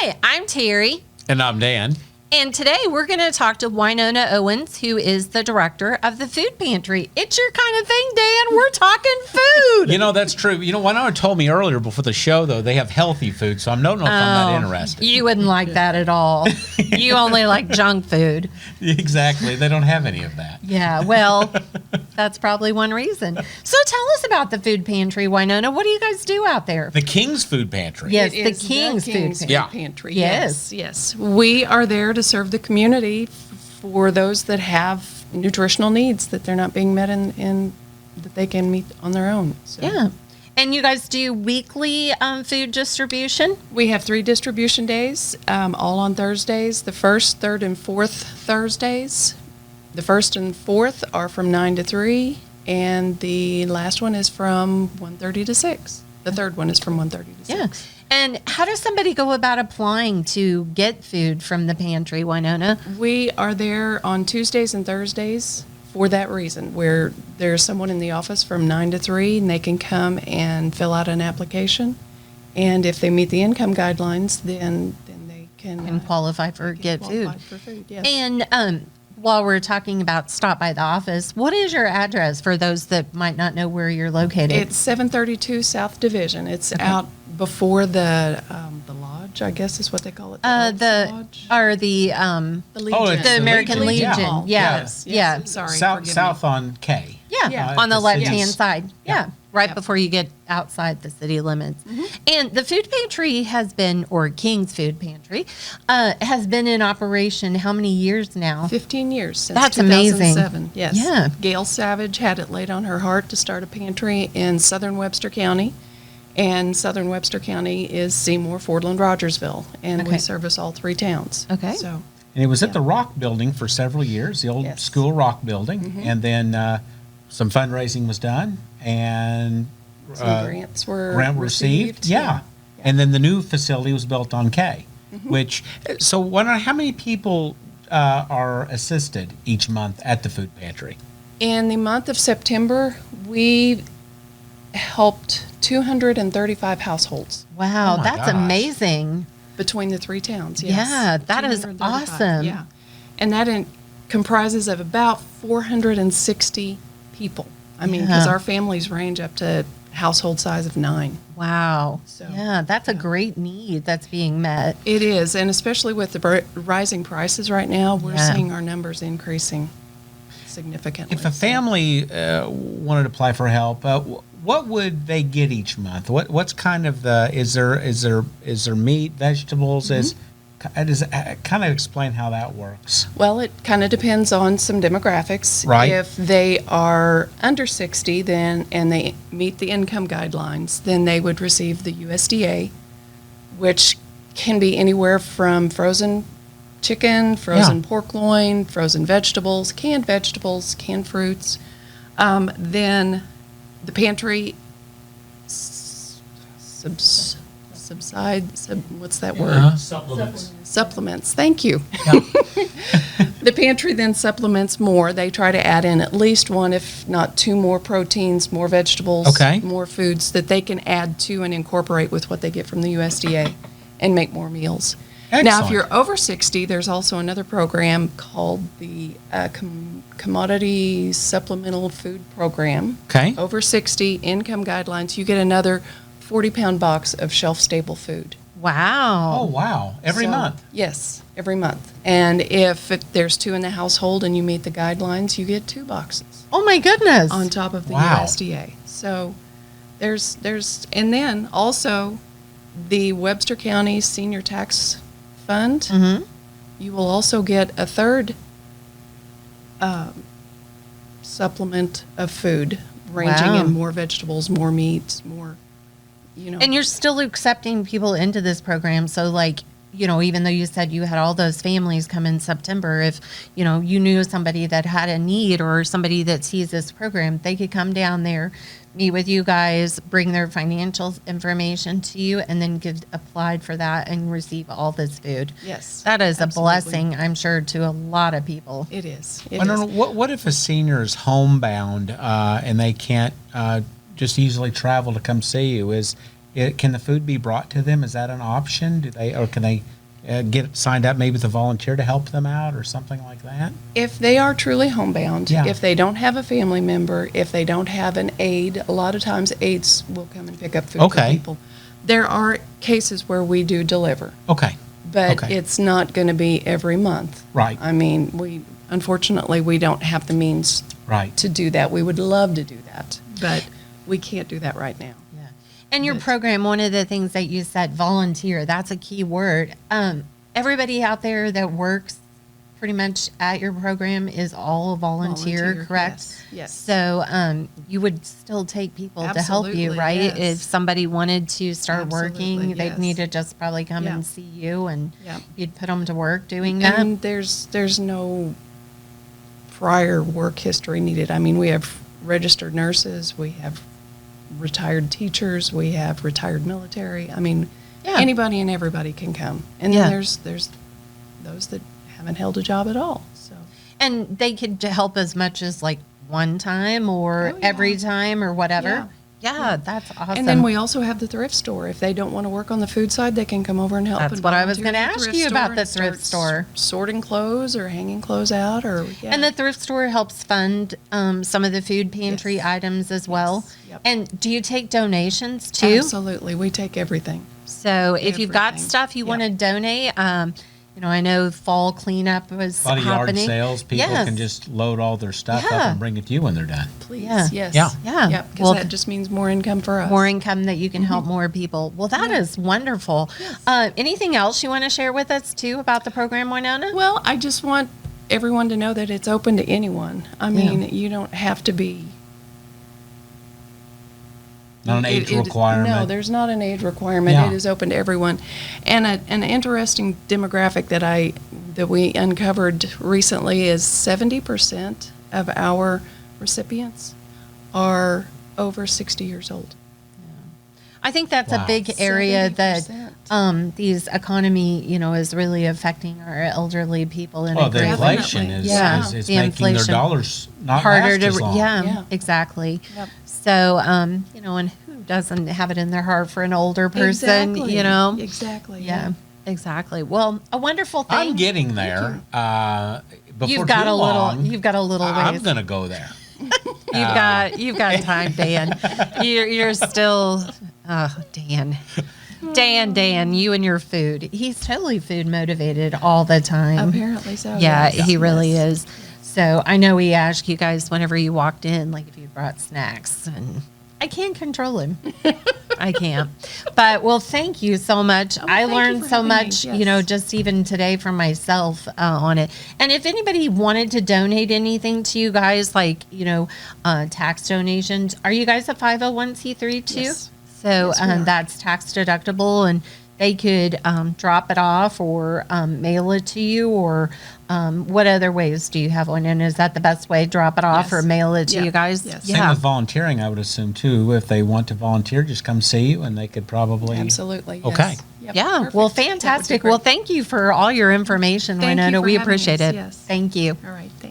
Hi, I'm Terry. And I'm Dan. And today we're going to talk to Winona Owens, who is the director of the Food Pantry. It's your kind of thing, Dan. We're talking food. You know, that's true. You know, Winona told me earlier before the show, though, they have healthy food, so I don't know if I'm not interested. You wouldn't like that at all. You only like junk food. Exactly. They don't have any of that. Yeah, well, that's probably one reason. So tell us about the Food Pantry, Winona. What do you guys do out there? The Kings Food Pantry. Yes, It the is Kings Food Pantry. Yeah. Pantry. Yes. Yes. We are there to serve the community for those that have nutritional needs that they're not being met in that they can meet on their own. So Yeah. And you guys do weekly food distribution? we have 3 distribution days, all on Thursdays. The first, third, and fourth Thursdays. The first and fourth are from 9 to 3, and the last one is from 1:30 to 6. The third one is from 1:30 to 6. Yeah. And how does somebody go about applying to get food from the pantry, Winona? We are there on Tuesdays and Thursdays for that reason, where there's someone in the office from 9 to 3, and they can come and fill out an application. And if they meet the income guidelines, then they can And qualify for can get qualify food. for food. Yes. And while we're talking about stop by the office, what is your address for those that might not know where you're located? It's 732 South Division. It's out before the lodge, I guess is what they call it. Elks Lodge? The Legion. it's the American Legion. Legion. Yeah. Yeah. Yes, Yeah. I'm sorry. South on K. Yeah, Yeah. on the The left-hand city's- side. Yeah, right Yeah. before you get outside the city limits. Mm-hmm. And the food pantry has been, or King's Food Pantry, has been in operation how many years now? 15 years since That's amazing. 2007. Yes. Yeah. Gail Savage had it laid on her heart to start a pantry in southern Webster County. And southern Webster County is Seymour, Fordland, Rogersville. And Okay. we service all 3 towns. Okay. So, And it was at Yeah. the Rock Building for several years, the old Yes. school Rock Building. And then some fundraising was done, and some grants were received. Yeah. And then the new facility was built on K, which, so how many people are assisted each month at the food pantry? In the month of September, we helped 235 households Wow, Oh my that's gosh. amazing. between the 3 towns. Yes. Yeah, that is 235, awesome. Yeah. And that comprises of about 460 people. I mean, because Yeah. our families range up to household size of 9. Wow. So, yeah, that's a great need that's being met. It is, and especially with the rising prices right now, we're Yeah. seeing our numbers increasing significantly. If a family wanted to apply for help, what would they get each month? What's kind of is there meat, vegetables? Does kind of explain how that works? Well, it kind of depends on some demographics. Right. If they are under 60, then and they meet the income guidelines, then they would receive the USDA, which can be anywhere from frozen chicken, frozen pork loin, frozen vegetables, canned fruits. Then the pantry what's that word? Supplements. Thank you. The pantry then supplements more. They try to add in at least 1, if not 2 more proteins, more vegetables, Okay. more foods that they can add to and incorporate with what they get from the USDA and make more meals. Now, if Excellent. you're over 60, there's also another program called the Commodity Supplemental Food Program. Okay. Over 60, income guidelines, you get another 40-pound box of shelf-stable food. Wow. Oh, wow. Every So, month. Yes, every month. And if there's 2 in the household and you meet the guidelines, you get 2 boxes Oh my goodness. on top of the Wow. USDA. So there's and then also the Webster County Senior Tax Fund. Mhm. You will also get a third supplement of food, ranging Wow. in more vegetables, more meats, more, And you're still accepting people into this program. So, like, even though you said you had all those families come in September, if, you knew somebody that had a need or somebody that sees this program, they could come down there, meet with you guys, bring their financial information to you, and then get applied for that and receive all this food. Yes, That is absolutely. a blessing, I'm sure, to a lot of people. It is. It I don't is. know. What if a senior is homebound and they can't just easily travel to come see you? can the food be brought to them? Is that an option? Can they get signed up maybe with a volunteer to help them out or something like that? If they are truly homebound, Yeah. if they don't have a family member, if they don't have an aide, a lot of times aides will come and pick up food for Okay. people. There are cases where we do deliver, Okay, but Okay. it's not going to be every month. right, I mean, unfortunately, we don't have the means right. to do that. We would love to do that, but we can't do that right now. Yeah. And your But- program, one of the things that you said, volunteer, that's a key word. Everybody out there that works pretty much at your program is all volunteer, correct? Yes, yes. So you would still take people to help you, Absolutely, right? yes. If somebody wanted to start Absolutely, working, they'd yes. need to just probably come Yeah. and see you, and Yeah. you'd put them to work doing that. And there's no prior work history needed. I mean, we have registered nurses, we have retired teachers, we have retired military. I mean, Yeah. anybody and everybody can come. And Yeah. then there's those that haven't held a job at all. So And they could help as much as like one time or Oh, yeah. every time or whatever. Yeah. Yeah, that's awesome. And then we also have the thrift store. If they don't want to work on the food side, they can come over and help. That's and what I was volunteer gonna at the ask thrift you about store the and thrift start store. sorting clothes or hanging clothes out, or yeah. And the thrift store helps fund some of the food pantry Yes. items as well. Yes. Yep. And do you take donations too? Absolutely, we take everything. So if you've got Everything. stuff you Yep. want to donate, I know fall cleanup was A lot of yard happening. sales, people Yes. can just load all their stuff up Yeah. and bring it to you when they're done. Please, Yeah. yes, Yeah. Yeah. Yep, because Well, that just means more income for us. more income that you can help more people. Well, that is wonderful. Anything else you want to share with us too about the program, Winona? Well, I just want everyone to know that it's open to anyone. I mean, you don't have to be. Not an age No, requirement. there's not an age requirement. Yeah. It is open to everyone. And an interesting demographic that we uncovered recently is 70% of our recipients are over 60 years old. I think that's Wow. a big area that 70%. these economy, is really affecting our elderly people in Well, a the great way. inflation is, Yeah. is The making their inflation. dollars not Harder last to, as long. yeah, exactly. Yep. So, and who doesn't have it in their heart for an older person, Exactly. Exactly. Yeah, exactly. Well, a wonderful thing. I'm getting there. Before You've got too a long, little. You've got a little I'm ways. going to go there. You've got time, Dan. You're still. Oh, Dan, you and your food. He's totally food motivated all the time. Apparently so. Yeah, yes. he really Yes. is. So I know we asked you guys whenever you walked in, like if you brought snacks, and I can't control him. I can't. But well, thank you so much. Oh, I thank you learned for so having me. much, Yes. just even today for myself on it. And if anybody wanted to donate anything to you guys, like tax donations, are you guys a 501c3 too? Yes. So Yes, we are. that's tax deductible, and they could drop it off or mail it to you, or what other ways do you have one? And is that the best way? Drop it off Yes. or mail it to Yeah. you guys? Yes. Same with volunteering, I would assume, too. If they want to volunteer, just come see you, and they could probably... Absolutely. Okay. Yes. Yep, Yeah. perfect. Well, That would be fantastic. great. Well, thank you for all your information, Thank you Winona. for We having appreciate us. it. Yes. Thank you. All right. Thanks.